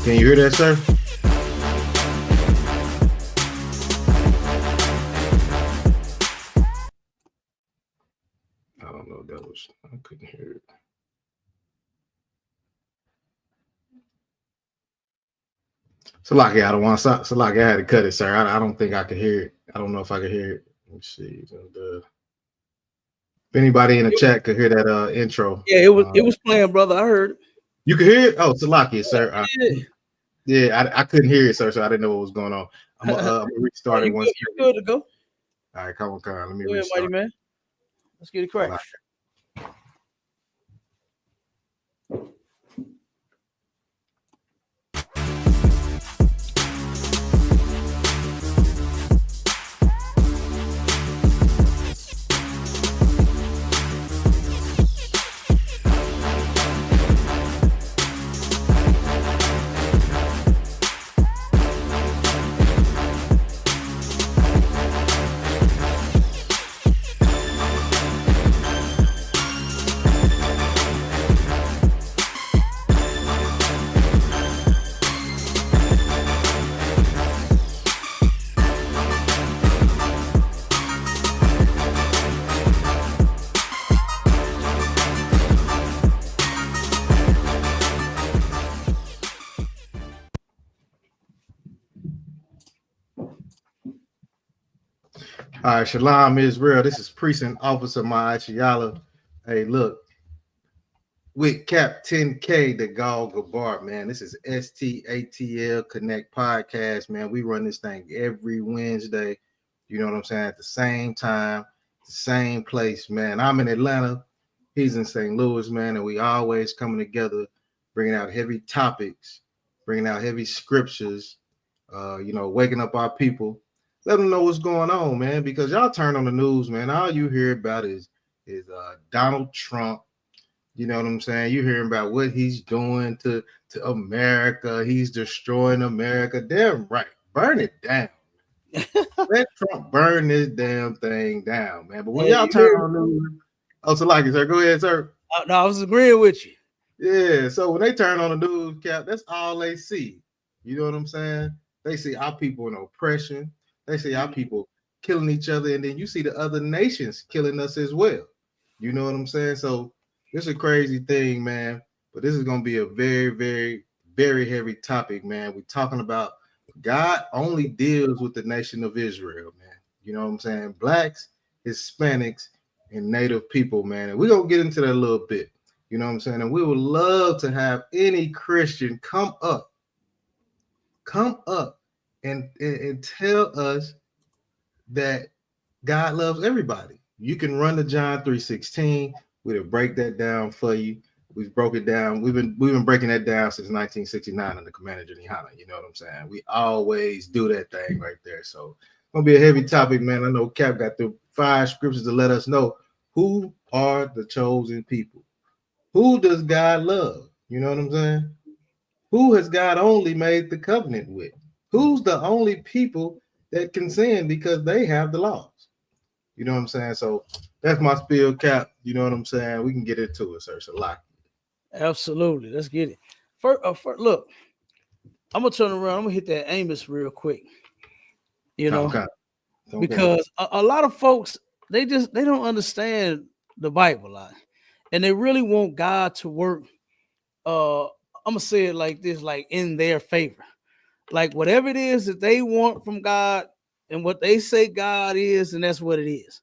Can you hear that, sir? I don't know what that was. I couldn't hear it. Salaki, I don't want Salaki. I had to cut it, sir. I don't think I could hear it. I don't know if I could hear it. Let me see. If anybody in the chat could hear that intro. Yeah, it was playing, brother. I heard it. You can hear it? Oh, Salaki, sir. Yeah, I couldn't hear it, sir, so I didn't know what was going on. I'm gonna restart it once. You're good to go. All right, come on. Let me go ahead, restart. Mighty man. Let's get it correct. All right, Shalom Israel. This is Precinct Officer Ma'achiyala. Hey, look, with Cap 10K, the Gal Gabar, man. This is STATL Connect Podcast, man. We run this thing every Wednesday. You know what I'm saying? At the same time, the same place, man. I'm in Atlanta. He's in St. Louis, man. And we always coming together, bringing out heavy topics, bringing out heavy scriptures, waking up our people. Let them know what's going on, man, because y'all turn on the news, man. All you hear about is Donald Trump. You know what I'm saying? You hearing about what he's doing to America. He's destroying America. Damn right. Burn it down. Let Trump burn this damn thing down, man. But when y'all turn on the news, Salaki, sir, go ahead, sir. No, I was agreeing with you. Yeah, so when they turn on the news, Cap, that's all they see. You know what I'm saying? They see our people in oppression. They see our people killing each other, and then you see the other nations killing us as well. You know what I'm saying? So this is a crazy thing, man. But this is going to be a very, very, very heavy topic, man. We're talking about God only deals with the nation of Israel, man. You know what I'm saying? Blacks, Hispanics, and Native people, man. And we're going to get into that a little bit. You know what I'm saying? And we would love to have any Christian come up and tell us that God loves everybody. You can run to John 3:16. We'll break that down for you. We've broke it down. We've been breaking that down since 1969 in the Commander YAHANNA. You know what I'm saying? We always do that thing right there. So it's gonna be a heavy topic, man. I know Cap got the 5 scriptures to let us know who are the chosen people. Who does God love? You know what I'm saying? Who has God only made the covenant with? Who's the only people that can sin because they have the laws? You know what I'm saying? So that's my spiel, Cap. You know what I'm saying? We can get into it, sir. So lock. Absolutely. Let's get it. First, look, I'm gonna turn around. I'm gonna hit that Amos real quick. You know, because a lot of folks they don't understand the Bible, like, and they really want God to work. I'm gonna say it like this, like in their favor, like whatever it is that they want from God and what they say God is, and that's what it is.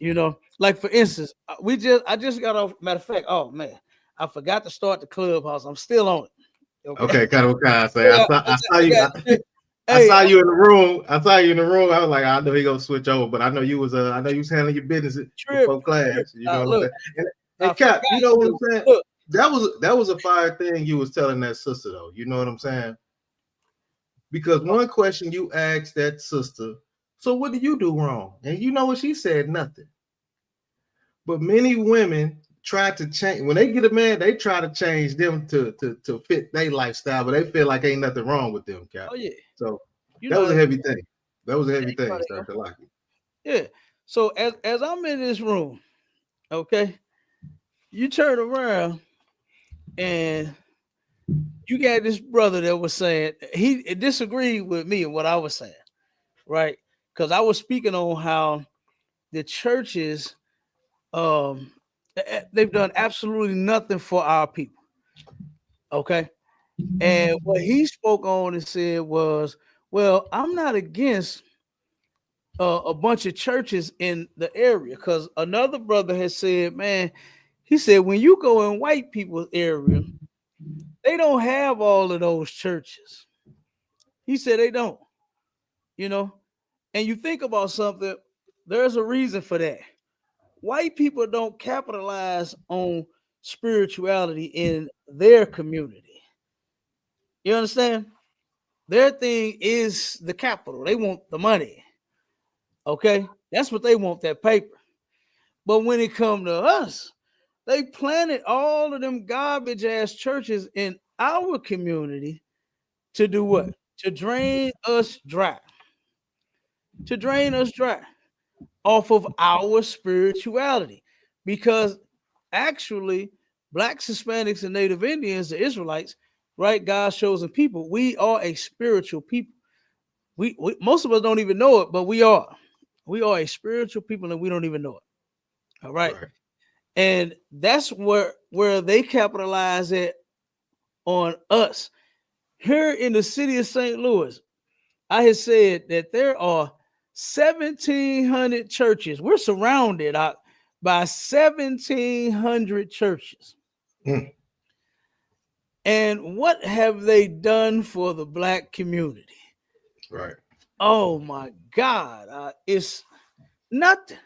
You know, like for instance, I just got off. Matter of fact, oh man, I forgot to start the clubhouse. I'm still on it. Okay, kind of say. I saw you. I saw you in the room. I was like, I know he gonna switch over, but I know you was handling your business before class. You know what I'm saying? And Cap, you know what I'm saying? Look, that was a fire thing you was telling that sister though. You know what I'm saying? Because one question you asked that sister, so what do you do wrong? And you know what she said? Nothing. But many women try to change when they get a man, they try to change them to fit their lifestyle, but they feel like ain't nothing wrong with them, Cap. Oh yeah. So that was a heavy thing. That was a heavy thing, sir. Yeah. So as I'm in this room, okay, you turn around and you got this brother that was saying he disagreed with me and what I was saying, right? Because I was speaking on how the churches they've done absolutely nothing for our people. Okay. And what he spoke on and said was, well, I'm not against a bunch of churches in the area, because another brother has said, man, he said, when you go in white people's area, they don't have all of those churches. He said they don't, you know, and you think about something, there's a reason for that. White people don't capitalize on spirituality in their community. You understand? Their thing is the capital. They want the money. Okay? That's what they want, that paper. But when it come to us, they planted all of them garbage ass churches in our community to do what? To drain us dry. To drain us dry off of our spirituality. Because actually, blacks, Hispanics, and Native Indians, the Israelites, right? God's chosen people, we are a spiritual people. We most of us don't even know it, but we are. We are a spiritual people and we don't even know it. All right. And that's where they capitalize it on us. Here in the city of St. Louis, I had said that there are 1,700 churches. We're surrounded by 1,700 churches. Mm. And what have they done for the black community? Right. Oh my God. It's nothing.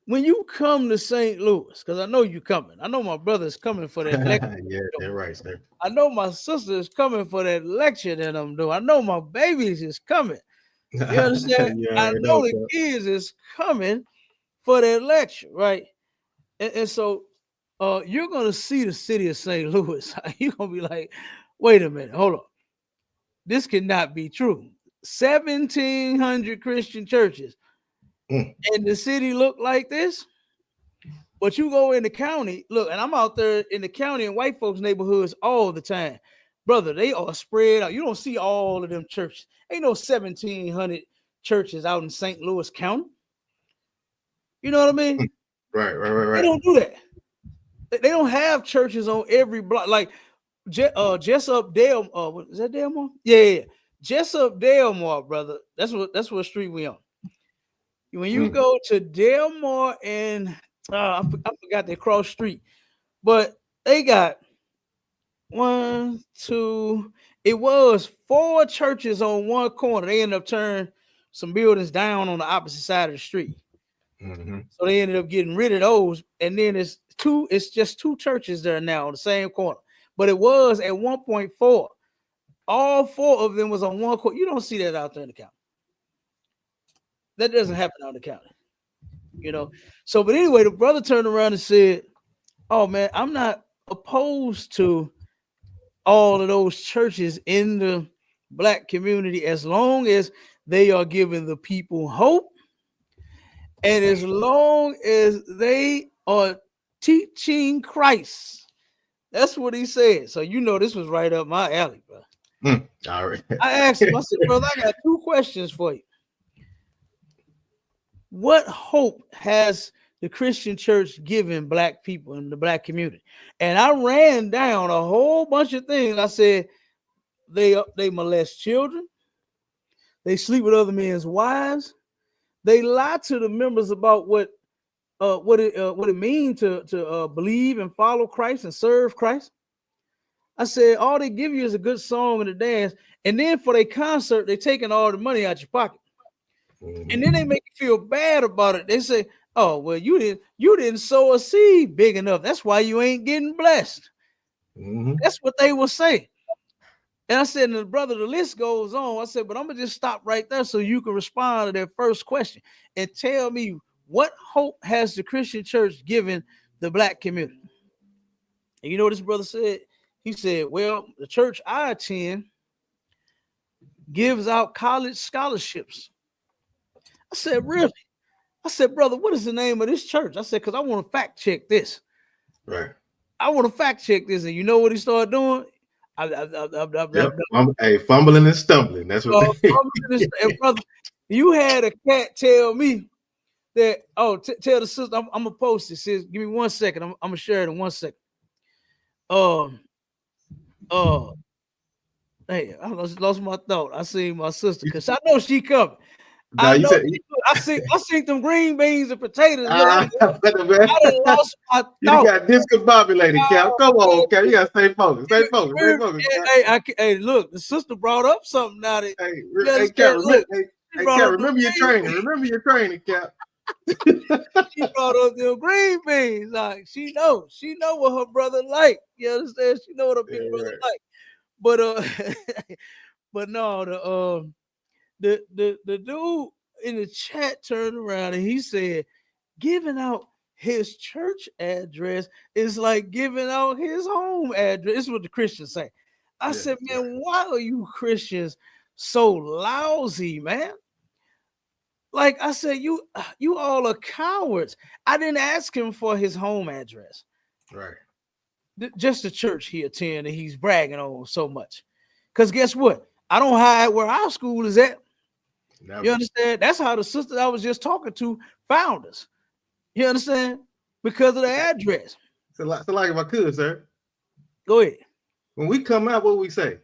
When you come to St. Louis, because I know you're coming. I know my brother's coming for that lecture. Yeah, they're right, sir. I know my sister is coming for that lecture that I'm doing. I know my babies is coming. You understand? I know the kids is coming for that lecture, right? And so you're going to see the city of St. Louis. You're going to be like, wait a minute, hold on. This cannot be true. 1,700 Christian churches. And the city look like this. But you go in the county, look, and I'm out there in the county in white folks' neighborhoods all the time. Brother, they are spread out. You don't see all of them churches. Ain't no 1,700 churches out in St. Louis County. You know what I mean? Right. They don't do that. They don't have churches on every block. Like Jessup Delmar. Is that Delmar? Yeah. Jessup Delmar, brother. That's what street we on. When you go to Delmar and I forgot they cross street, but they got 1, 2. It was 4 churches on one corner. They ended up turning some buildings down on the opposite side of the street. So they ended up getting rid of those, and then it's just 2 churches there now on the same corner. But it was at 1.4. All 4 of them was on one corner. You don't see that out there in the county. That doesn't happen out in the county. You know. So, but anyway, the brother turned around and said, "Oh man, I'm not opposed to all of those churches in the black community as long as they are giving the people hope, and as long as they are teaching Christ." That's what he said. So you know this was right up my alley, bro. All right. I asked him, I said, brother, I got 2 questions for you. What hope has the Christian church given black people in the black community? And I ran down a whole bunch of things. I said, they molest children. They sleep with other men's wives. They lie to the members about what it means to believe and follow Christ and serve Christ. I said, all they give you is a good song and a dance, and then for their concert, they're taking all the money out your pocket. And then they make you feel bad about it. They say, "Oh, well, you didn't sow a seed big enough. That's why you ain't getting blessed." That's what they will say. And I said, and brother, the list goes on. I said, but I'm gonna just stop right there so you can respond to that first question and tell me, what hope has the Christian church given the black community? And you know what this brother said? He said, well, the church I attend gives out college scholarships. I said, really? I said, brother, what is the name of this church? I said, because I want to fact check this. Right. I want to fact check this. And you know what he started doing? Hey, fumbling and stumbling. That's what. Brother, you had a cat tell me that. Oh, tell the sister I'm gonna post it. Sis, give me 1 second. I'm gonna share it in 1 second. Hey, I lost my thought. I seen my sister because I know she coming. Now I you know. said, I seen them green beans and potatoes. Look, I man. done lost my You thought. got discombobulated, Cap. Come on, Cap. You gotta stay focused. Stay focused. Stay focused. Hey, look, the sister brought up something now that Hey, Cap. Remember your training. Remember your training, Cap. She brought up them green beans. Like she know what her brother like. You understand? She know what her big brother like. But but no, the dude in the chat turned around and he said, giving out his church address is like giving out his home address. This is what the Christians say. I said, man, why are you Christians so lousy, man? Like I said, you all are cowards. I didn't ask him for his home address. Right. Just the church he attended, he's bragging on so much. Because guess what? I don't hide where our school is at. Never. You understand? That's how the sister I was just talking to found us. You understand? Because of the address. So like if I could, sir. Go ahead. When we come out, what do we say?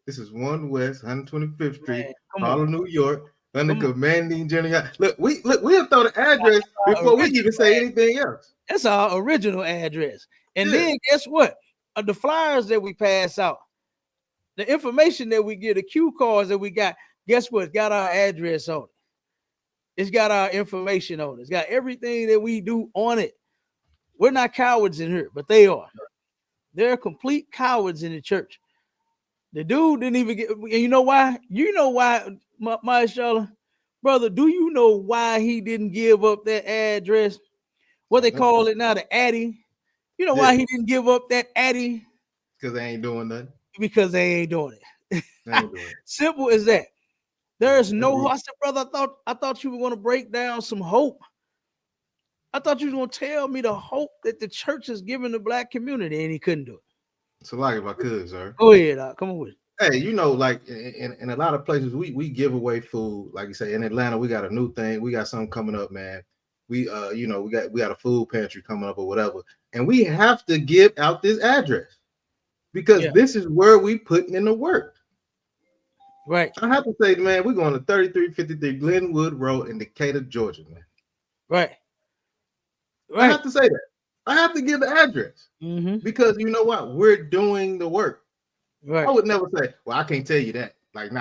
This is 1 West 125th Street, Harlem, New York, under commanding general. Look, we'll throw the address before we even say anything else. That's our original address. And then guess what? The flyers that we pass out, the information that we get, the cue cards that we got, guess what? It's got our address on it. It's got our information on it. It's got everything that we do on it. We're not cowards in here, but they are. They're complete cowards in the church. The dude didn't even get, and you know why? You know why, my Charlotte? Brother, do you know why he didn't give up that address? What they call it now, the Addy. You know why he didn't give up that Addy? Because they ain't doing nothing. Because they ain't doing it. Simple as that. There's no hope. I said, brother, I thought you were going to break down some hope. I thought you were going to tell me the hope that the church is giving the black community, and he couldn't do it. So like if I could, sir. Go ahead, come on with it. Hey, you know, like in a lot of places, we give away food. Like you say, in Atlanta, we got a new thing. We got something coming up, man. We got a food pantry coming up or whatever. And we have to give out this address because this is where we putting in the work. Right. I have to say, man, we're going to 3353 Glenwood Road in Decatur, Georgia, man. Right. I have to say that. I have to give the address because you know what? We're doing the work. Right. I would never say, well, I can't tell you that. Like, no.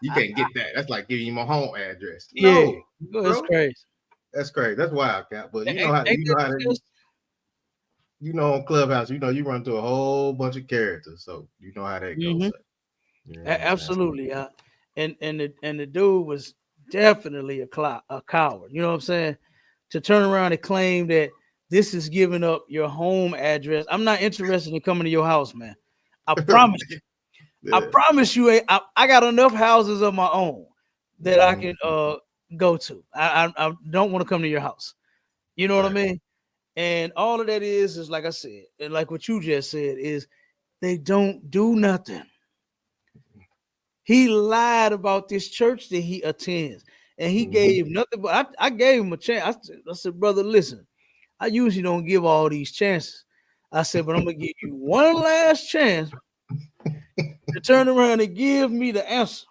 You can't get that. That's like giving you my home address. No, that's crazy. That's crazy. That's wild, Cap. But you know on Clubhouse, you know, you run through a whole bunch of characters, so you know how that goes. You know, absolutely, and the dude was definitely a coward. You know what I'm saying? To turn around and claim that this is giving up your home address. I'm not interested in coming to your house, man. I promise you. I promise you, I got enough houses of my own that I can go to. I don't want to come to your house. You know what I mean? And all of that is like I said, and like what you just said, is they don't do nothing. He lied about this church that he attends, and he gave nothing. But I gave him a chance. I said, brother, listen, I usually don't give all these chances. I said, but I'm gonna give you one last chance to turn around and give me the answer.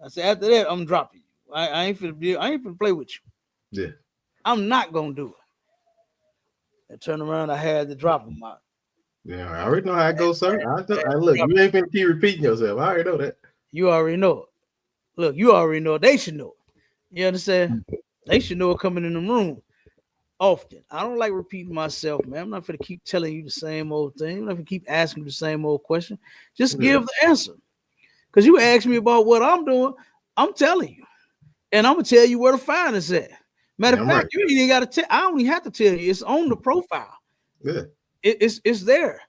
I said, after that, I'm dropping you. I ain't finna play with you. Yeah. I'm not gonna do it. And turn around, I had to drop him out. Yeah, I already know how it goes, sir. Look, you ain't finna keep repeating yourself. I already know that. You already know it. Look, you already know it. They should know it. You understand? They should know it coming in the room often. I don't like repeating myself, man. I'm not going to keep telling you the same old thing. I'm not going to keep asking you the same old question. Just give the answer. Because you asked me about what I'm doing, I'm telling you. And I'm going to tell you where to find us at. Matter of fact, you ain't got to tell. I don't even have to tell you. It's on the profile. Yeah. It's there.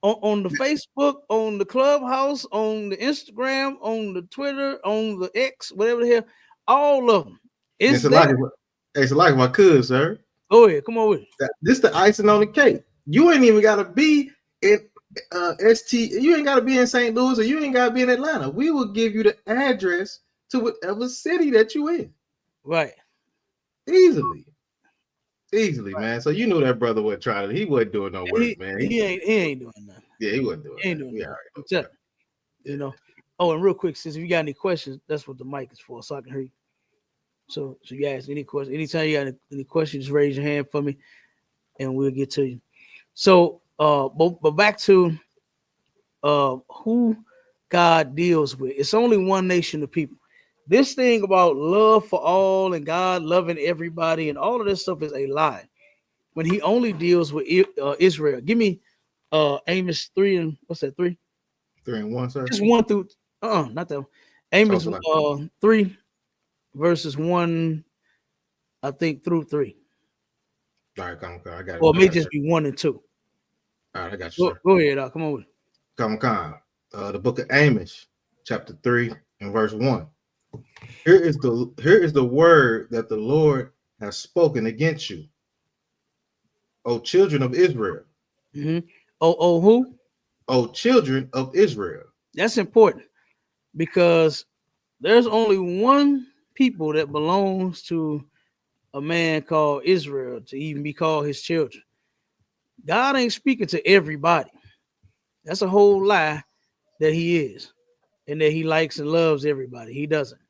On the Facebook, on the Clubhouse, on the Instagram, on the Twitter, on the X, whatever the hell, all of them. It's like my cousin, sir. Go ahead, come on with it. This the icing on the cake. You ain't even gotta be It you ain't gotta be in St. Louis or you ain't gotta be in Atlanta. We will give you the address to whatever city that you in. Right. Easily, man. So you knew that brother wasn't trying to. He wasn't doing no work, man. He ain't doing nothing. Yeah, he wasn't doing. He ain't that. doing We nothing. already know. You know. Oh, and real quick, since if you got any questions, that's what the mic is for, so I can hear you. So you ask any question. Anytime you got any questions, just raise your hand for me, and we'll get to you. So, but back to who God deals with. It's only one nation of people. This thing about love for all and God loving everybody and all of this stuff is a lie. When He only deals with Israel. Give me Amos 3 and what's that 3? 3 and 1, sir. Just 1 through not that one. Amos 3 verses 1, I think, through 3. All right, come on, I got it. Or it may just be 1 and 2. All right, I got you. Go ahead, come on with it. Come on. The book of Amos, chapter 3 and verse 1. Here is the word that the Lord has spoken against you, O children of Israel. Mm-hmm. Oh, who? O children of Israel. That's important because there's only one people that belongs to a man called Israel to even be called his children. God ain't speaking to everybody. That's a whole lie that He is, and that He likes and loves everybody. He doesn't.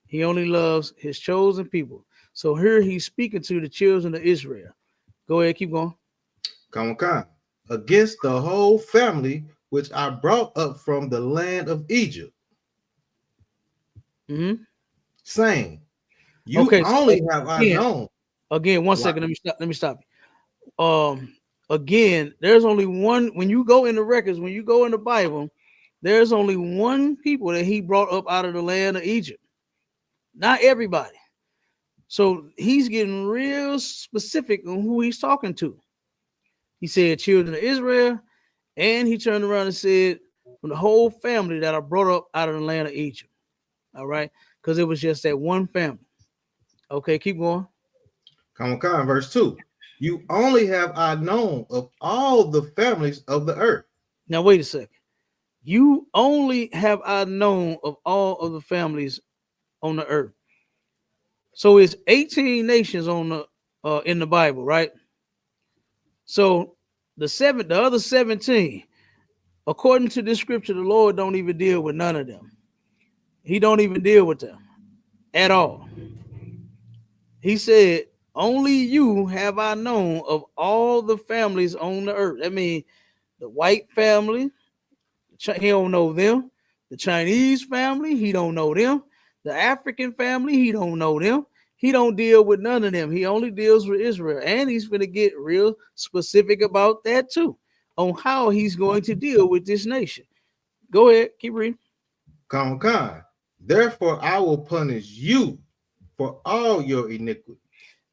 He only loves His chosen people. So here He's speaking to the children of Israel. Go ahead, keep going. Come on. Against the whole family which I brought up from the land of Egypt. Mm-hmm. Saying, you only have I known. Again, 1 second. Let me stop you. Again, there's only one. When you go in the records, when you go in the Bible, there's only one people that He brought up out of the land of Egypt. Not everybody. So He's getting real specific on who He's talking to. He said children of Israel, and He turned around and said from the whole family that I brought up out of the land of Egypt. All right, because it was just that one family. Okay, keep going. Come on, verse 2. You only have I known of all the families of the earth. Now wait a second. You only have I known of all of the families on the earth. So it's 18 nations on the in the Bible, right? So the other 17, according to this scripture, the Lord don't even deal with none of them. He don't even deal with them at all. He said, only you have I known of all the families on the earth. That means the white family, He don't know them. The Chinese family, He don't know them. The African family, He don't know them. He don't deal with none of them. He only deals with Israel. And He's going to get real specific about that too, on how He's going to deal with this nation. Go ahead, keep reading. Come on. Therefore, I will punish you for all your iniquity.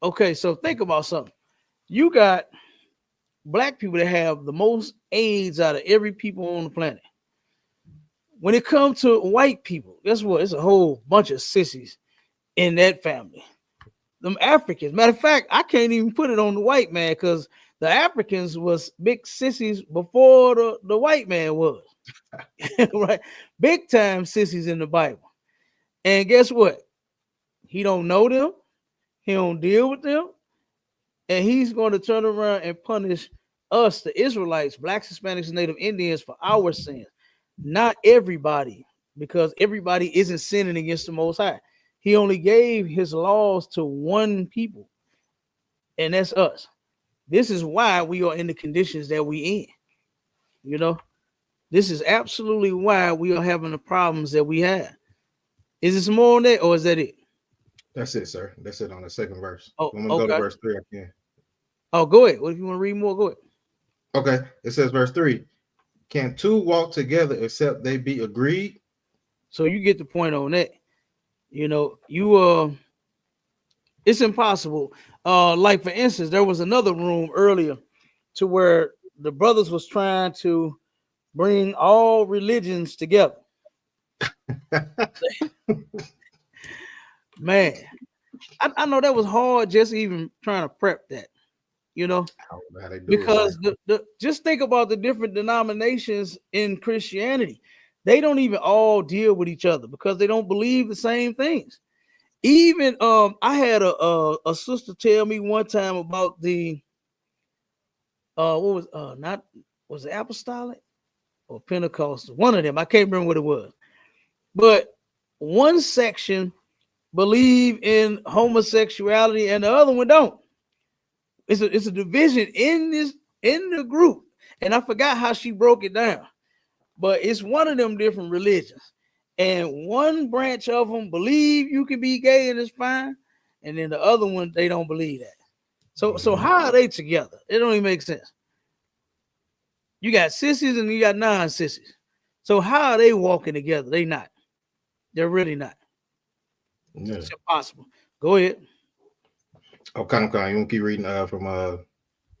Okay, so think about something. You got black people that have the most AIDS out of every people on the planet. When it comes to white people, guess what? It's a whole bunch of sissies in that family. Them Africans. Matter of fact, I can't even put it on the white man because the Africans was big sissies before the white man was. Right? Big time sissies in the Bible. And guess what? He don't know them. He don't deal with them. And He's going to turn around and punish us, the Israelites, blacks, Hispanics, and Native Indians for our sins. Not everybody, because everybody isn't sinning against the Most High. He only gave His laws to one people, and that's us. This is why we are in the conditions that we in. You know, this is absolutely why we are having the problems that we have. Is there some more on that, or is that it? That's it, sir. That's it on the second verse. Oh, I'm going to go to verse 3 again. Oh, go ahead. What if you want to read more? Go ahead. Okay. It says verse 3. Can two walk together except they be agreed? So you get the point on that. You know, it's impossible. Like for instance, there was another room earlier to where the brothers was trying to bring all religions together. Man, I know that was hard just even trying to prep that. you know, How they do because it, the just think about the different denominations in Christianity. They don't even all deal with each other because they don't believe the same things. Even I had a sister tell me one time about the what was not was it apostolic or Pentecostal, one of them. I can't remember what it was, but one section believe in homosexuality and the other one don't. It's a division in the group, and I forgot how she broke it down, but it's one of them different religions, and one branch of them believe you can be gay and it's fine, and then the other one they don't believe that. So how are they together? It don't even make sense. You got sissies and you got non-sissies. So how are they walking together? They not. They're really not. Yeah. It's impossible. Go ahead. Oh, come. You want to keep reading from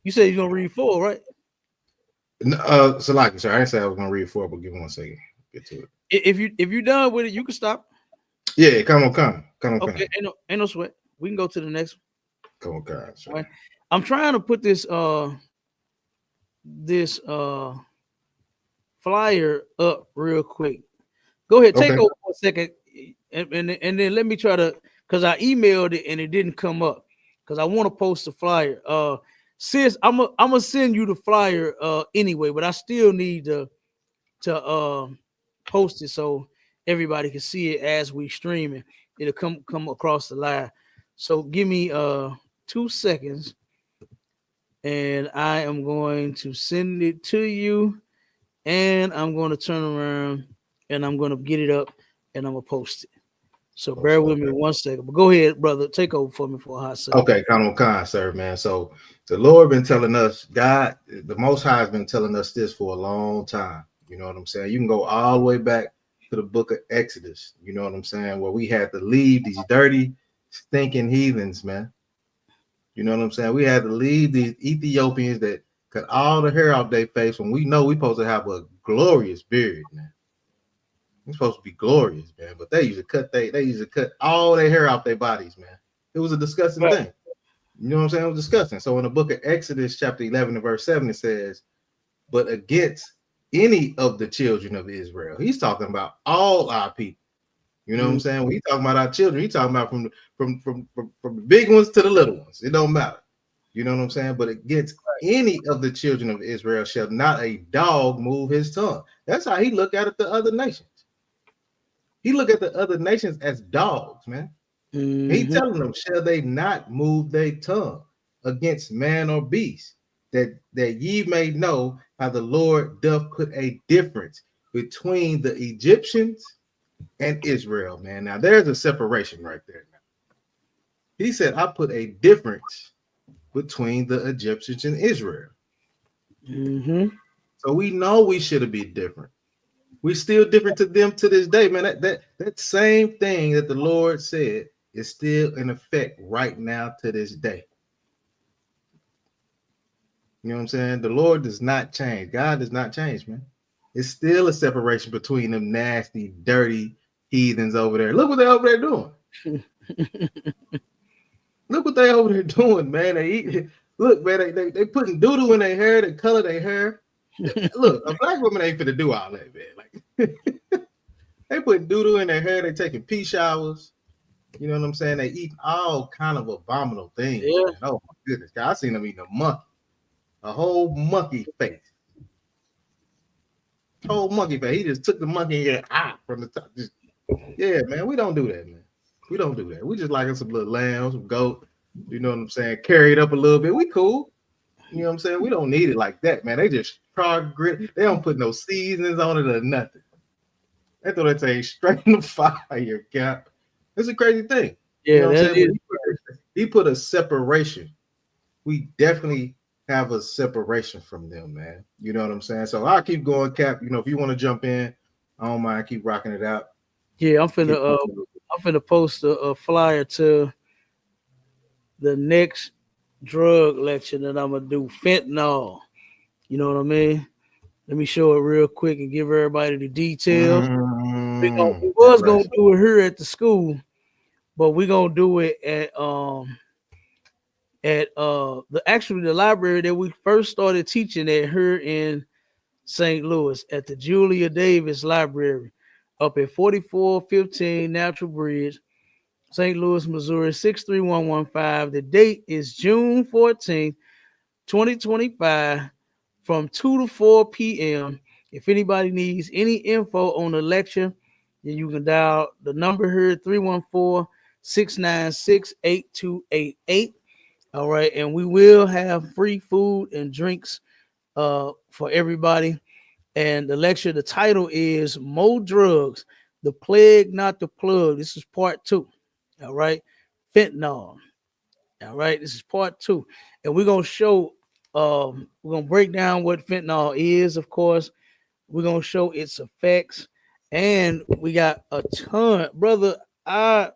You said you're gonna read 4, right? so like, sorry, I didn't say I was gonna read 4, but give me 1 second. Get to it. If you're done with it, you can stop. Yeah, come on. Okay, ain't no sweat. We can go to the next one. Come on, guys. Right. I'm trying to put this flyer up real quick. Go ahead, take over for a second, and then let me try to, because I emailed it and it didn't come up because I want to post the flyer. Sis, I'm gonna send you the flyer anyway, but I still need to post it so everybody can see it as we stream it. It'll come across the live. So give me 2 seconds, and I am going to send it to you, and I'm going to turn around and I'm going to get it up and I'm gonna post it. So bear with me 1 second. But go ahead, brother. Take over for me for a hot second. Okay, come on, sir, man. So the Lord been telling us, God, the Most High has been telling us this for a long time. You know what I'm saying? You can go all the way back to the book of Exodus. You know what I'm saying? Where we had to leave these dirty, stinking heathens, man. You know what I'm saying? We had to leave these Ethiopians that cut all the hair off their face when we know we supposed to have a glorious beard, man. We're supposed to be glorious, man. But they used to cut all their hair off their bodies, man. It was a disgusting thing. You know what I'm saying? It was disgusting. So in the book of Exodus, chapter 11 and verse 7, it says, but against any of the children of Israel. He's talking about all our people. You know what I'm saying? When he's talking about our children, he's talking about from the big ones to the little ones. It don't matter. You know what I'm saying? But against any of the children of Israel shall not a dog move his tongue. That's how he look at the other nations. He look at the other nations as dogs, man. He telling them, shall they not move their tongue against man or beast, that ye may know how the Lord doth put a difference between the Egyptians and Israel, man. Now there's a separation right there. Now. He said, I put a difference between the Egyptians and Israel. So we know we should have been different. We're still different to them to this day, man. That same thing that the Lord said is still in effect right now to this day. You know what I'm saying? The Lord does not change. God does not change, man. It's still a separation between them nasty, dirty heathens over there. Look what they're over there doing. Look what they over there doing, man. They eat. Look, man, they putting doo-doo in their hair. They color their hair. Look, a black woman ain't finna do all that, man. Like they put doo-doo in their hair. They taking pee showers. You know what I'm saying? They eat all kind of abominable things. Yeah. Man. Oh my goodness, God, I seen them eating a monkey, a whole monkey face. Whole monkey face. He just took the monkey and from the top. Just, yeah, man. We don't do that, man. We don't do that. We just like some little lamb, some goat. You know what I'm saying? Carry it up a little bit. We cool. You know what I'm saying? We don't need it like that, man. They just try grit. They don't put no seasonings on it or nothing. They throw that thing straight in the fire, Cap. It's a crazy thing. Yeah, you know what I'm saying? He put a separation. We definitely have a separation from them, man. You know what I'm saying? So I'll keep going, Cap. You know, if you want to jump in, I don't mind. Keep rocking it out. Yeah, I'm finna post a flyer to the next drug lecture that I'm gonna do, fentanyl. You know what I mean? Let me show it real quick and give everybody the details. We was gonna do it here at the school, but we're gonna do it at at the library that we first started teaching at here in St. Louis, at the Julia Davis Library up at 4415 Natural Bridge, St. Louis, Missouri 63115. The date is June 14th, 2025 from 2 to 4 p.m. If anybody needs any info on the lecture, then you can dial the number here 314-696-8288. All right, and we will have free food and drinks for everybody. And the lecture, the title is More Drugs, the Plague Not the Plug. This is part 2. All right, fentanyl. All right, this is part 2. And we're going to show, we're going to break down what fentanyl is, of course. We're going to show its effects. And we got a ton. Brother, I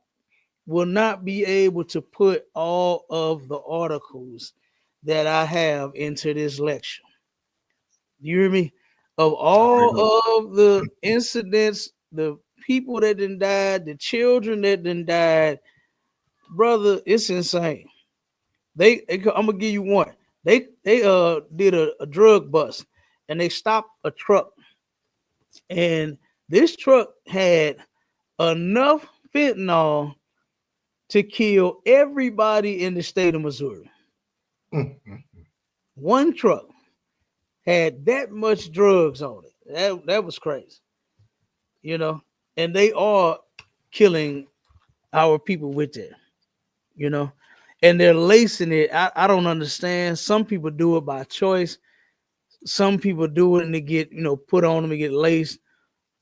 will not be able to put all of the articles that I have into this lecture. You hear me? Of all of the incidents, the people that done died, the children that done died, brother, it's insane. I'm gonna give you one. They did a drug bust and they stopped a truck, and this truck had enough fentanyl to kill everybody in the state of Missouri. One truck had that much drugs on it. That was crazy, you know. And they are killing our people with it, you know. And they're lacing it. I don't understand. Some people do it by choice. Some people do it and they get, put on them and get laced,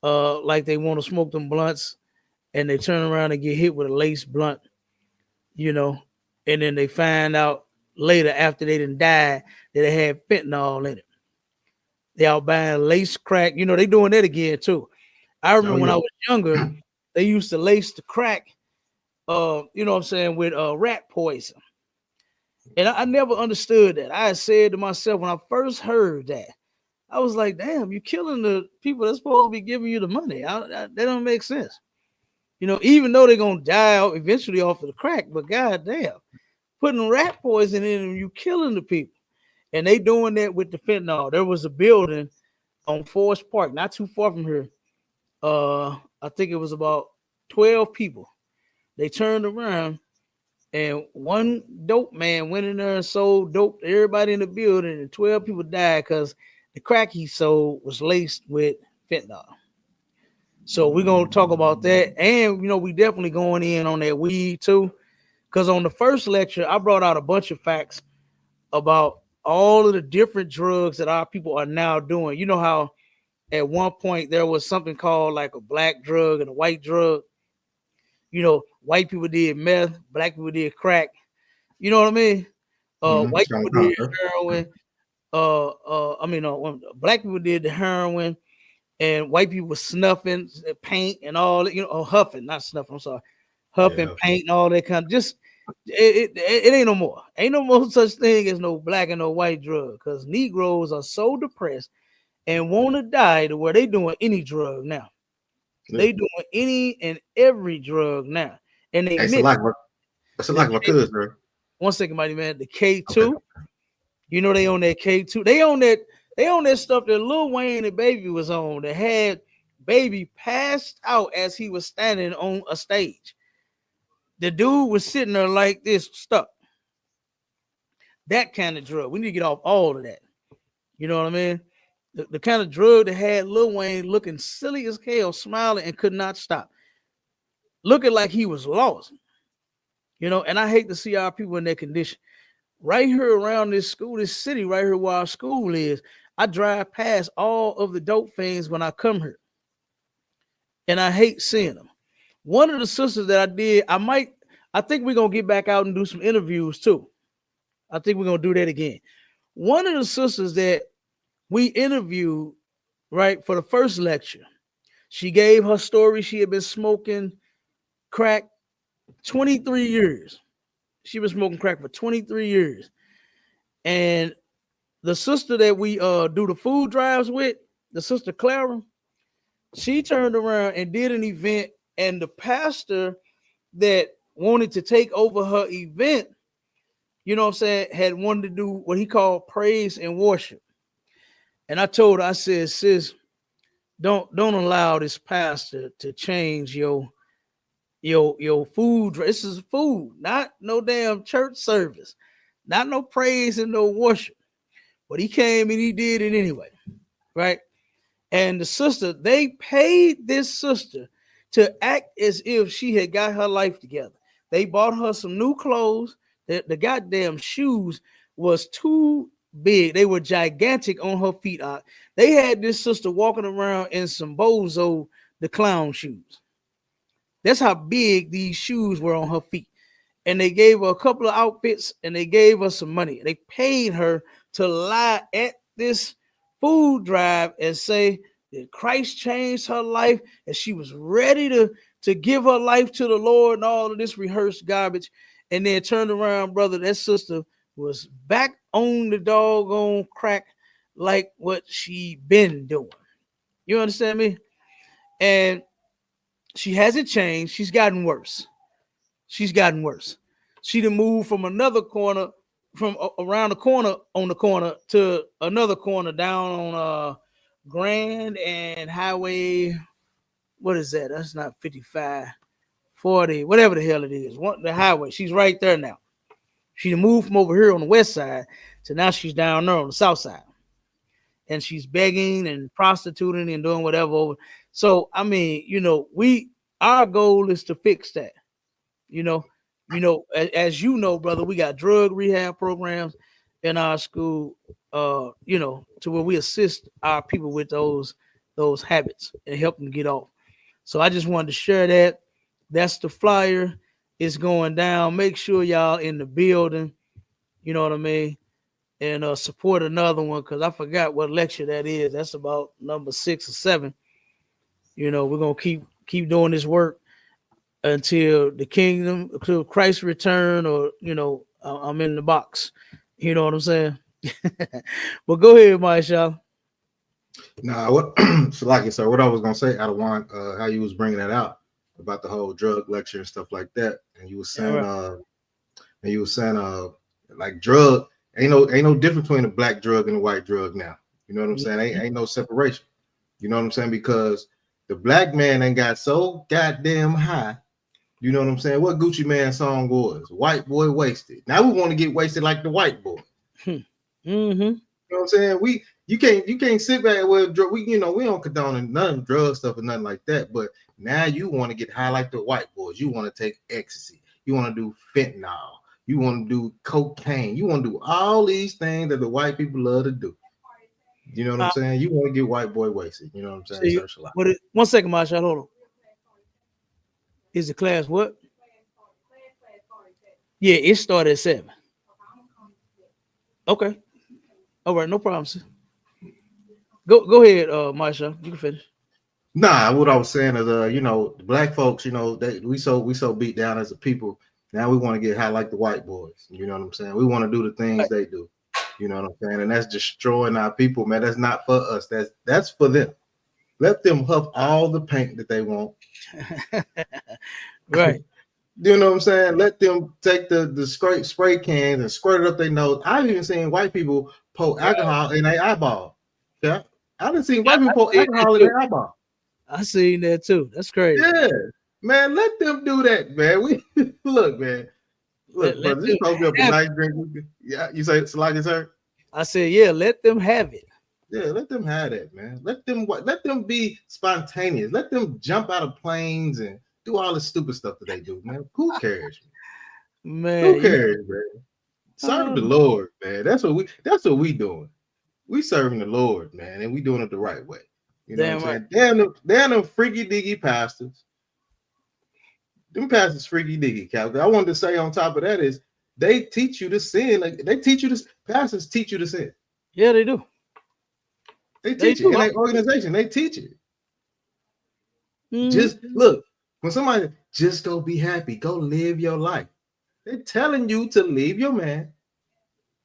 like they want to smoke them blunts, and they turn around and get hit with a lace blunt, and then they find out later after they done died that they had fentanyl in it. They out buying lace crack. They doing that again too. I remember when I was younger, they used to lace the crack, with rat poison. And I never understood that. I said to myself when I first heard that, I was like, damn, you're killing the people that's supposed to be giving you the money. That don't make sense. Even though they're going to die eventually off of the crack, but goddamn, putting rat poison in them, you killing the people. And they doing that with the fentanyl. There was a building on Forest Park, not too far from here. I think it was about 12 people. They turned around and one dope man went in there and sold dope to everybody in the building, and 12 people died because the crack he sold was laced with fentanyl. So we're going to talk about that. And, we definitely going in on that weed too. Because on the first lecture, I brought out a bunch of facts about all of the different drugs that our people are now doing. You know how at one point there was something called like a black drug and a white drug. White people did meth, black people did crack. You know what I mean? White people did heroin. Black people did the heroin, and white people were snuffing paint and all that. Huffing, not snuffing. I'm sorry, huffing paint and all that kind of. Just it ain't no more. Ain't no more such thing as no black and no white drug, because Negroes are so depressed and want to die to where they doing any drug now. Yeah. They doing any and every drug now. And they that's a lot of my cousins, bro. One second, mighty man. The K2. Okay. They on that K2. They on that stuff that Lil Wayne and Baby was on, that had Baby passed out as he was standing on a stage. The dude was sitting there like this, stuck. That kind of drug. We need to get off all of that. You know what I mean? The kind of drug that had Lil Wayne looking silly as hell, smiling and could not stop. Looking like he was lost. And I hate to see our people in that condition. Right here around this school, this city, right here where our school is, I drive past all of the dope fiends when I come here. And I hate seeing them. One of the sisters that I did, I think we're going to get back out and do some interviews too. I think we're going to do that again. One of the sisters that we interviewed, right, for the first lecture, she gave her story. She had been smoking crack 23 years. She was smoking crack for 23 years. And the sister that we do the food drives with, the sister Clara, she turned around and did an event, and the pastor that wanted to take over her event you know what I'm saying, had wanted to do what he called praise and worship. And I told her, I said, sis, don't allow this pastor to change your food. This is food, not no damn church service, not no praise and no worship. But he came and he did it anyway, right? And the sister, they paid this sister to act as if she had got her life together. They bought her some new clothes. The goddamn shoes was too big. They were gigantic on her feet. They had this sister walking around in some Bozo the clown shoes. That's how big these shoes were on her feet. And they gave her a couple of outfits and they gave her some money. They paid her to lie at this food drive and say that Christ changed her life and she was ready to give her life to the Lord and all of this rehearsed garbage. And then turned around, brother, that sister was back on the doggone crack like what she been doing. You understand me? And she hasn't changed. She's gotten worse. She's gotten worse. She done moved from another corner, from around the corner on the corner to another corner down on Grand and Highway. What is that? That's not 55, 40, whatever the hell it is. The highway. She's right there now. She moved from over here on the west side to now she's down there on the south side. And she's begging and prostituting and doing whatever. So, I mean, you know, our goal is to fix that. You know, as you know, brother, we got drug rehab programs in our school, you know, to where we assist our people with those habits and help them get off. So I just wanted to share that. That's the flyer. It's going down. Make sure y'all in the building. You know what I mean? And support another one, because I forgot what lecture that is. That's about number 6 or 7. You know, we're gonna keep doing this work until the kingdom, until Christ's return, or you know, I'm in the box. You know what I'm saying? But go ahead, Maisha. Nah, what? So like it, sir. What I was gonna say, Adawan, how you was bringing that out about the whole drug lecture and stuff like that, and you was saying, like drug ain't no difference between a black drug and a white drug now. You know what I'm saying? Ain't no separation. You know what I'm saying? Because the black man ain't got so goddamn high. You know what I'm saying? What Gucci Man song was? White boy wasted. Now we want to get wasted like the white boy. Mm-hmm. You know what I'm saying? You can't sit back with we don't condone none of drug stuff or nothing like that. But now you want to get high like the white boys. You want to take ecstasy. You want to do fentanyl. You want to do cocaine. You want to do all these things that the white people love to do. You know what I'm saying? You want to get white boy wasted. You know what I'm saying? One second, Marsha. Hold on. Is the class what? Yeah, it started at 7. Okay. All right, no problem, sir. Go ahead, Marsha. You can finish. Nah, what I was saying is, the black folks, we so beat down as a people. Now we want to get high like the white boys. You know what I'm saying? We want to do the things they do. You know what I'm saying? And that's destroying our people, man. That's not for us. That's for them. Let them huff all the paint that they want. Right. You know what I'm saying? Let them take the spray cans and squirt it up their nose. I've even seen white people pour alcohol in their eyeball. Yeah. I done seen white people pour alcohol in their eyeball. I seen that too. That's crazy. Yeah, man, let them do that, man. We look, man. Look, brother, this supposed to be up a nice drink. Yeah, you say it's like it, sir? I said, yeah, let them have it. Yeah, let them have that, man. Let them be spontaneous. Let them jump out of planes and do all the stupid stuff that they do, man. Who cares? Man, who cares, man? Serve the Lord, man. That's what we doing. We serving the Lord, man, and we doing it the right way. You know what I'm saying? Damn them freaky diggy pastors. Them pastors freaky diggy, Cal. I wanted to say on top of that is they teach you to sin. Like they teach you to pastors teach you to sin. Yeah, they do. They teach it in their organization. They teach it. Just look, when somebody just go be happy, go live your life. They're telling you to leave your man,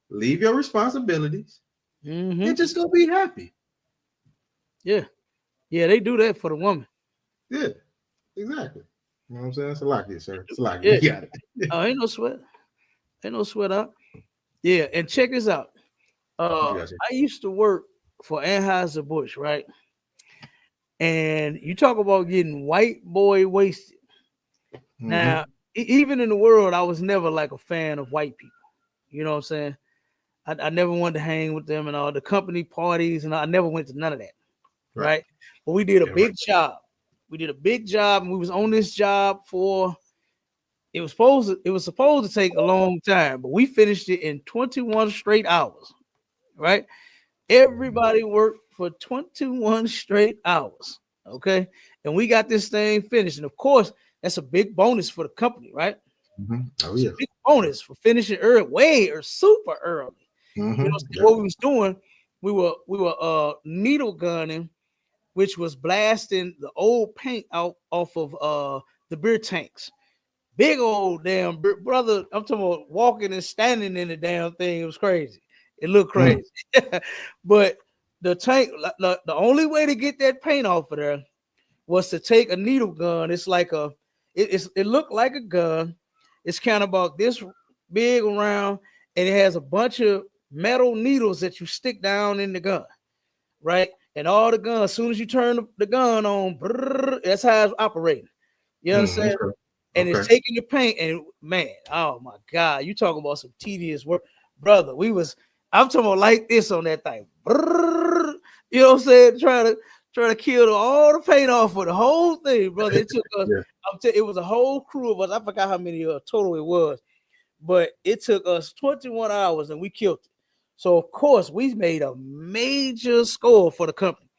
leave your responsibilities, and just go be happy. Yeah. Yeah, they do that for the woman. Yeah, exactly. You know what I'm saying? It's a lot here, sir. It's a lot. You got it. Oh, ain't no sweat. Ain't no sweat out. Yeah, and check this out. You. I used to work for Anheuser-Busch, right? And you talk about getting white boy wasted. Now, even in the world, I was never like a fan of white people. You know what I'm saying? I never wanted to hang with them and all the company parties, and I never went to none of that. Right? But we did a big job. We did a big job, and we was on this job for it was supposed to take a long time, but we finished it in 21 straight hours. Right? Everybody worked for 21 straight hours. Okay. And we got this thing finished. And of course, that's a big bonus for the company, right? Oh, yeah. Big bonus for finishing early, way or super early. You know what we was doing? We were needle gunning, which was blasting the old paint out off of the beer tanks. Big old damn brother. I'm talking about walking and standing in the damn thing. It was crazy. It looked crazy. But the tank, the only way to get that paint off of there was to take a needle gun. It's like it looked like a gun. It's kind of about this big around, and it has a bunch of metal needles that you stick down in the gun, right? And all the guns, as soon as you turn the gun on, brrr, that's how it's operating. You understand? And it's taking the paint, and man, oh my God, you talking about some tedious work, brother. I'm talking about like this on that thing. Brrr, you know what I'm saying? Trying to kill all the paint off for the whole thing, brother. It took us. It was a whole crew of us. I forgot how many total it was, but it took us 21 hours, and we killed it. So of course, we made a major score for the company,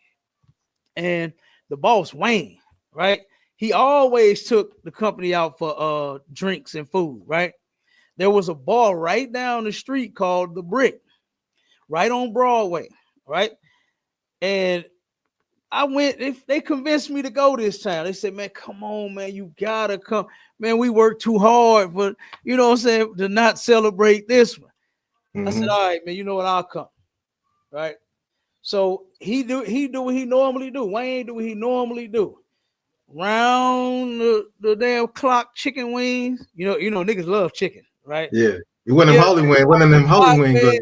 and the boss Wayne, right? He always took the company out for drinks and food, right? There was a bar right down the street called The Brick, right on Broadway, right? And I went, they convinced me to go this time. They said, man, come on, man, you gotta come. Man, we worked too hard, but you know what I'm saying, to not celebrate this one. I said, all right, man, you know what, I'll come. Right? So he do what he normally do. Wayne do what he normally do. Round the damn clock chicken wings. You know, niggas love chicken, right? Yeah. You want them holy wings, one of them holy wings.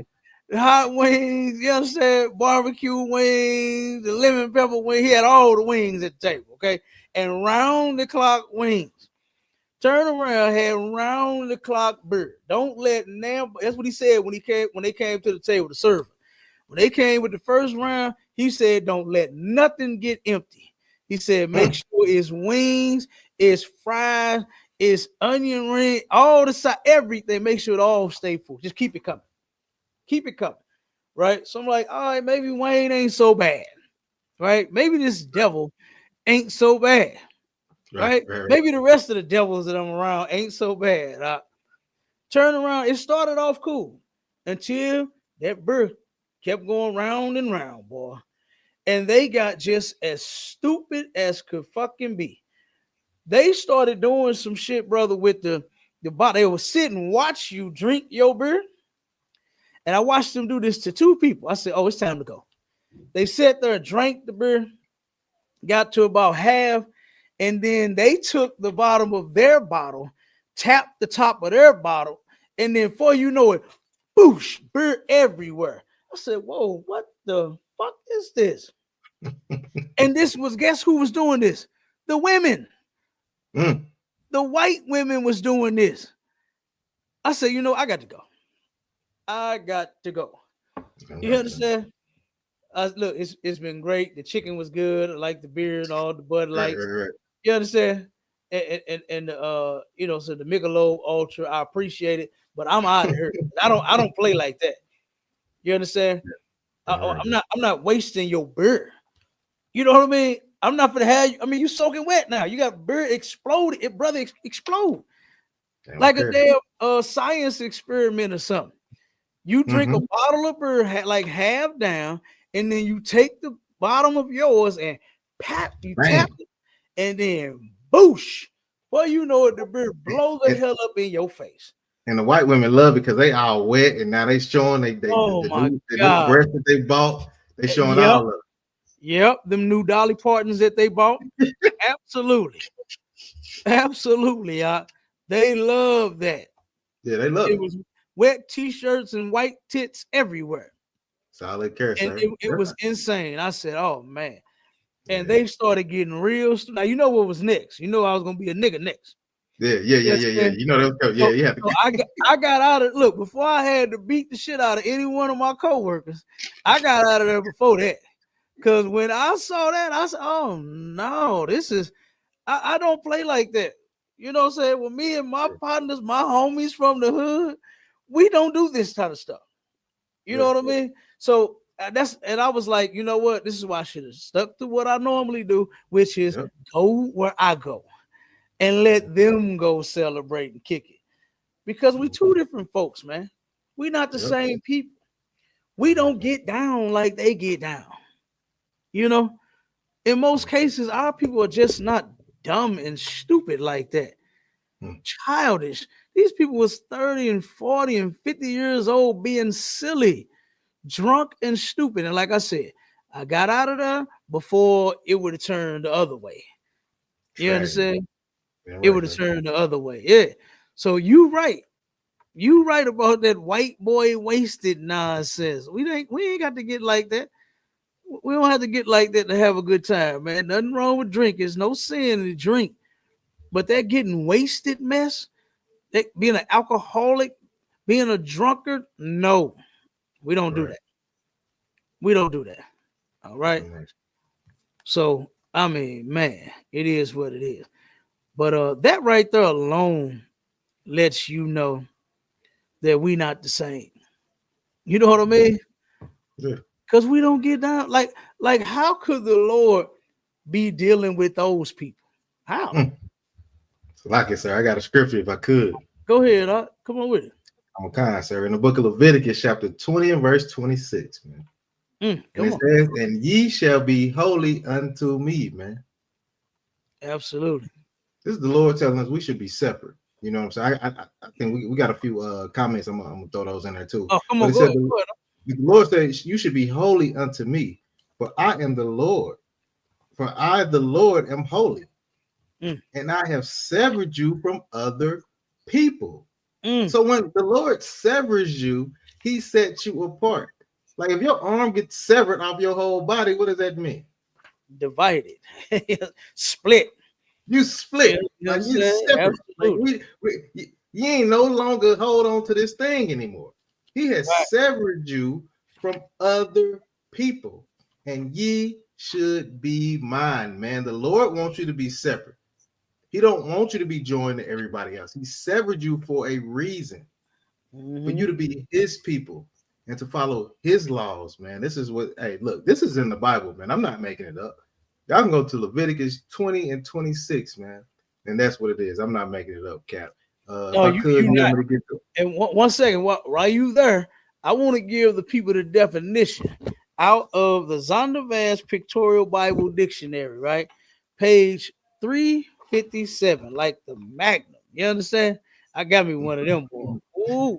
Hot wings, you understand? Barbecue wings, the lemon pepper wing. He had all the wings at the table, okay? And round the clock wings. Turn around, had round the clock beer. Don't let that's what he said when they came to the table to serve. When they came with the first round, he said, don't let nothing get empty. He said, make sure it's wings, it's fries, it's onion ring, all the side, everything. Make sure it all stay full. Just keep it coming. Keep it coming. Right? So I'm like, all right, maybe Wayne ain't so bad. Right? Maybe this devil ain't so bad. Right? Maybe the rest of the devils that I'm around ain't so bad. Turn around. It started off cool until that birth kept going round and round, boy. And they got just as stupid as could fucking be. They started doing some shit, brother, with the bottle. They would sit and watch you drink your beer. And I watched them do this to two people. I said, oh, it's time to go. They sat there, drank the beer, got to about half, and then they took the bottom of their bottle, tapped the top of their bottle, and then before you know it, boosh, beer everywhere. I said, whoa, what the fuck is this? And guess who was doing this? The women. The white women was doing this. I said, I got to go. I got to go. You understand? Look, it's been great. The chicken was good. I like the beer and all the Bud Lights. Right. You understand? And so the Michelob Ultra, I appreciate it, but I'm out of here. I don't play like that. You understand? I'm not wasting your beer. You know what I mean? I'm not gonna have you. I mean, you soaking wet now. You got beer exploded. It brother explode like a damn science experiment or something. You drink a bottle of beer like half down, and then you take the bottom of yours and tap it, and then boosh. Well, you know it, the beer blow the hell up in your face. And the white women love it because they all wet, and now they showing the new breasts that they bought. They showing all of it. Yep, them new Dolly Partons that they bought. Absolutely. Absolutely. They love that. Yeah, they love it. wet t-shirts and white tits everywhere. Solid care, And sir. it was insane. I said, oh man. And Yeah. they started getting real. Now you know what was next. You know I was gonna be a nigga next. Yeah. You know that. Yeah, you have to. So I got out of look before I had to beat the shit out of any one of my coworkers. I got out of there before that. Cause when I saw that, I said, oh no, this is I don't play like that. You know what I'm saying? Well, me and my partners, my homies from the hood, we don't do this kind of stuff. You know what I mean? So and I was like, you know what? This is why I should have stuck to what I normally do, which is go where I go and let them go celebrate and kick it. Because we two different folks, man. We not the same people. We don't get down like they get down. You know, in most cases, our people are just not dumb and stupid like that. Childish. These people was 30 and 40 and 50 years old being silly, drunk and stupid. And like I said, I got out of there before it would have turned the other way. You understand? Yeah, it would have turned the other way. Yeah. So you right. You right about that white boy wasted nonsense. We ain't got to get like that. We don't have to get like that to have a good time, man. Nothing wrong with drink. There's no sin to drink. But that getting wasted mess, that being an alcoholic, being a drunkard, no, we don't do that. We don't do that. All right. So I mean, man, it is what it is. But that right there alone lets you know that we not the same. You know what I mean? Because we don't get down. Like how could the Lord be dealing with those people? How? Like it, sir. I got a scripture if I could. Go ahead. Come on with it. I'm kind, sir. In the book of Leviticus, chapter 20 and verse 26, man. And it says, and ye shall be holy unto me, man. Absolutely. This is the Lord telling us we should be separate. You know what I'm saying? I think we got a few comments. I'm gonna throw those in there too. Oh, come on, go ahead. The Lord says, you should be holy unto me, for I am the Lord. For I, the Lord, am holy. And I have severed you from other people. So when the Lord severs you, he sets you apart. Like if your arm gets severed off your whole body, what does that mean? Divided. Split. You split. Like you separate. Like you ain't no longer hold on to this thing anymore. He has severed you from other people, and ye should be mine, man. The Lord wants you to be separate. He don't want you to be joined to everybody else. He severed you for a reason, for you to be his people and to follow his laws, man. This is what, hey, look, this is in the Bible, man. I'm not making it up. Y'all can go to Leviticus 20 and 26, man. And that's what it is. I'm not making it up, Cap. And one second, while you there, I want to give the people the definition out of the Zondervan's Pictorial Bible Dictionary, right? Page 357, like the Magnum. You understand? I got me one of them, boy. Ooh,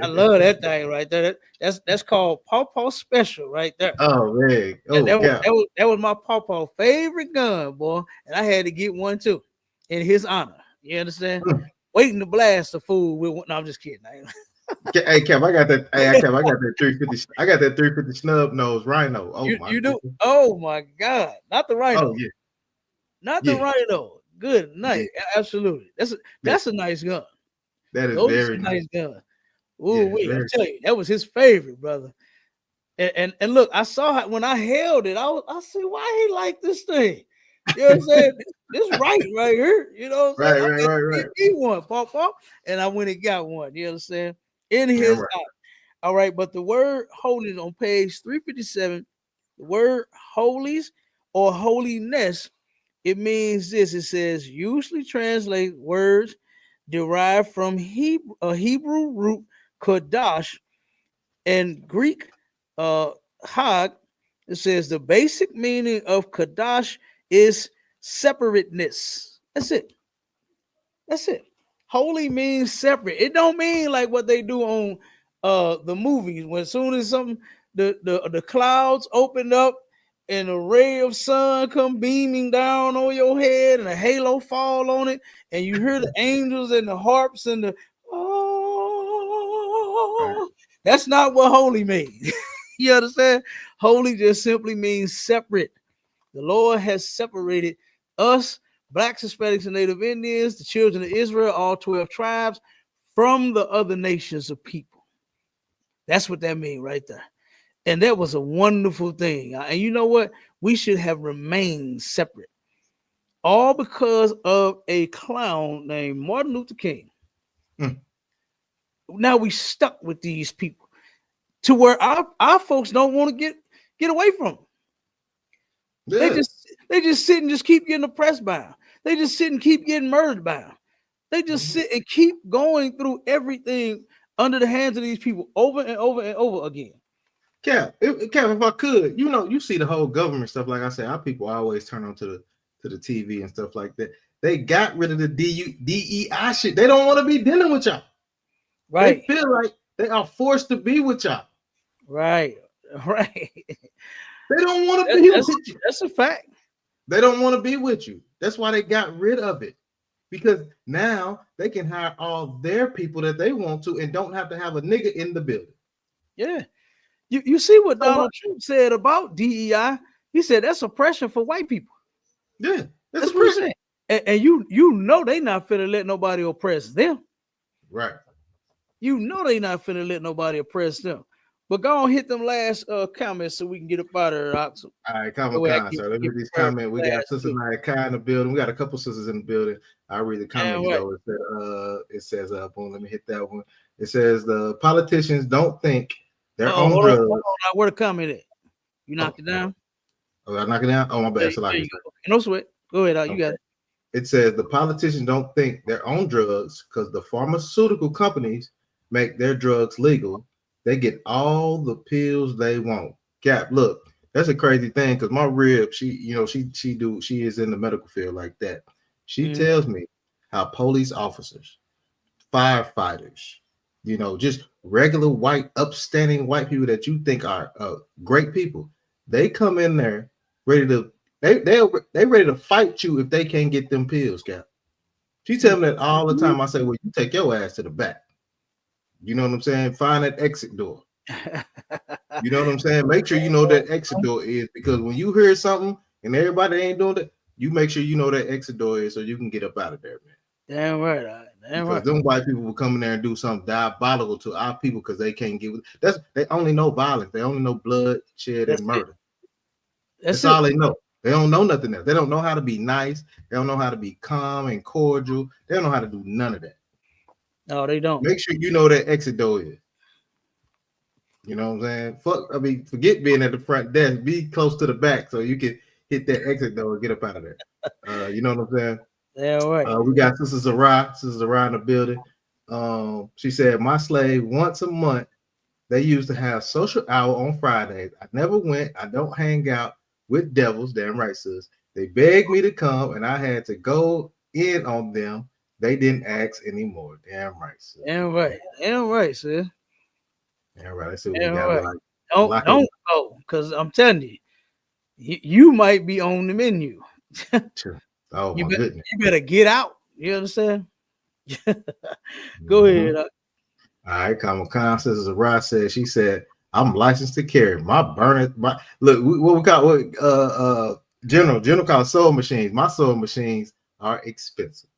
I love that thing right there. That's called Pawpaw Special right there. Oh man, that was my Pawpaw favorite gun, boy, and I had to get one too in his honor. You understand? Waiting to blast the fool with one. No, I'm just kidding. Hey Kev, I got that. Hey, Kev, I got that 350. I got that 350 snub nose rhino. Oh you do? Oh my God, not the rhino. Oh yeah, not the rhino. Good night. Yeah. Absolutely. That's a nice gun. That is very nice gun. Ooh, wait, I tell you, that was his favorite, brother. And look, I saw when I held it, I said, why he like this thing? You know what I'm saying? This right here. You know what I'm saying? Right. He one, pop, and I went and got one. You know what I'm saying? In his eye. All right, but the word holiness on page 357, the word holies or holiness, it means this. It says usually translate words derived from Hebrew root kodash and Greek hag. It says the basic meaning of kodash is separateness. That's it. Holy means separate. It don't mean like what they do on the movies when as soon as something the clouds open up and a ray of sun come beaming down on your head and a halo fall on it and you hear the angels and the harps and the That's not what holy means. You understand? Holy just simply means separate. The Lord has separated us, Blacks, Hispanics, and Native Indians, the children of Israel, all 12 tribes, from the other nations of people. That's what that means right there. And that was a wonderful thing. And you know what? We should have remained separate. All because of a clown named Martin Luther King. Now we stuck with these people to where our folks don't want to get away from them. Yeah. They just sit and just keep getting oppressed by them. They just sit and keep getting murdered by them. They just sit and keep going through everything under the hands of these people over and over and over again. Cap, if I could, you see the whole government stuff. Like I said, our people always turn on to the TV and stuff like that. They got rid of the DEI shit. They don't want to be dealing with y'all. Right. They feel like they are forced to be with y'all. Right. They don't want to be with you. That's a fact. They don't want to be with you. That's why they got rid of it. Because now they can hire all their people that they want to and don't have to have a nigga in the building. Yeah. You see what Donald Trump said about DEI? He said that's oppression for white people. Yeah, that's what he said. And you know they not finna let nobody oppress them. Right. You know they not finna let nobody oppress them. But go on, hit them last comments so we can get up out of here. All right, come on, sir. Let me read these comments. We got Sister Naya in the building. We got a couple sisters in the building. I'll read the comments though. It says, boom, let me hit that one. It says the politicians don't think their own drugs. Hold on, where the comment at? You knocked it down? Oh, I knock it down? Oh, my bad. No sweat. Go ahead, you got it. It says the politicians don't think their own drugs because the pharmaceutical companies make their drugs legal. They get all the pills they want. Cap, look, that's a crazy thing because my rib, she is in the medical field like that. She tells me how police officers, firefighters, just regular white, upstanding white people that you think are great people, they come in there ready to they ready to fight you if they can't get them pills, Cap. She tells me that all the time. I say, well, you take your ass to the back. You know what I'm saying? Find that exit door. You know what I'm saying? Make sure you know that exit door is, because when you hear something and everybody ain't doing it, you make sure you know that exit door is so you can get up out of there, man. Damn right. Because them white people will come in there and do something diabolical to our people because they can't get with they only know violence. They only know blood, shed, and murder. That's all they know. They don't know nothing else. They don't know how to be nice. They don't know how to be calm and cordial. They don't know how to do none of that. No, they don't. Make sure you know that exit door is. You know what I'm saying? Forget being at the front desk. Be close to the back so you can hit that exit door and get up out of there. You know what I'm saying? Yeah, right. We got Sister Zara in the building. She said, my slave, once a month, they used to have social hour on Fridays. I never went. I don't hang out with devils. Damn right, sis. They begged me to come, and I had to go in on them. They didn't ask anymore. Damn right, sis. Damn right, sis. Damn right. That's what we got. Right. Don't go, because I'm telling you, you might be on the menu. Oh, my goodness. You better get out. You understand? Go ahead. All right, Common Sister Zara said, she said, I'm licensed to carry. What we call General call sewing machines. My sewing machines are expensive.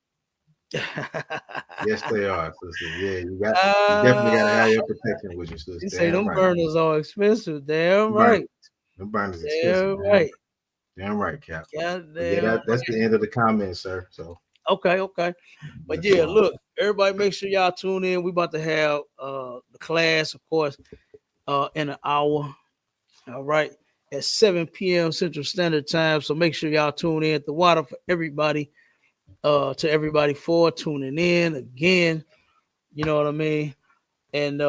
Yes, they are, sister. Yeah, you definitely gotta have your protection with you, sister. You say them burners are expensive. Damn right. Them burners expensive. Damn right. Damn right, Cap. That's the end of the comments, sir. So okay. But yeah, look, everybody make sure y'all tune in. We about to have the class, of course, in an hour. All right, at 7 p.m. Central Standard Time. So make sure y'all tune in at the water for everybody. To everybody for tuning in again. You know what I mean? And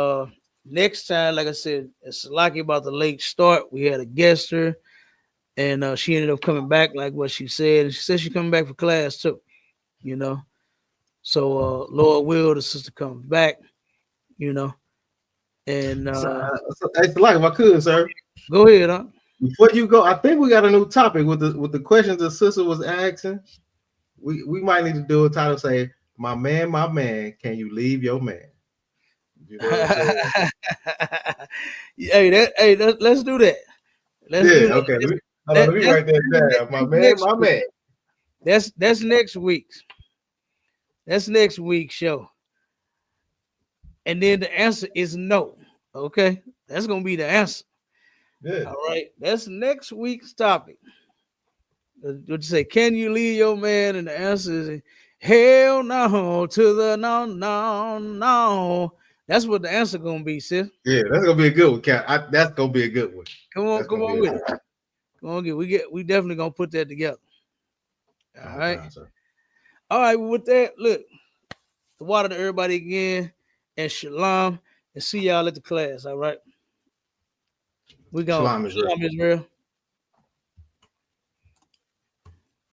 next time, like I said, it's lucky about the late start. We had a guest her, and she ended up coming back like what she said. And she said she's coming back for class too, So Lord will, the sister comes back, And it's like if I could, sir. Go ahead, huh? Before you go, I think we got a new topic with the questions the sister was asking. We might need to do a title say, my man, can you leave your man? You know what I'm saying? Let's do that. Let's do Yeah, that. okay. Let me write that down. My man. That's next week's. That's next week's show. And then the answer is no. Okay, that's gonna be the answer. Yeah. All right, that's next week's topic. What you say? Can you leave your man? And the answer is hell no to the no, no, no. That's what the answer gonna be, sis. Yeah, that's gonna be a good one, Cap. That's gonna be a good one. Come on with it. Come on, we definitely gonna put that together. All right. Sir. All right. Well, with that, look, the water to everybody again, and shalom, and see y'all at the class. All right. We go. Shalom Israel. Shalom Israel.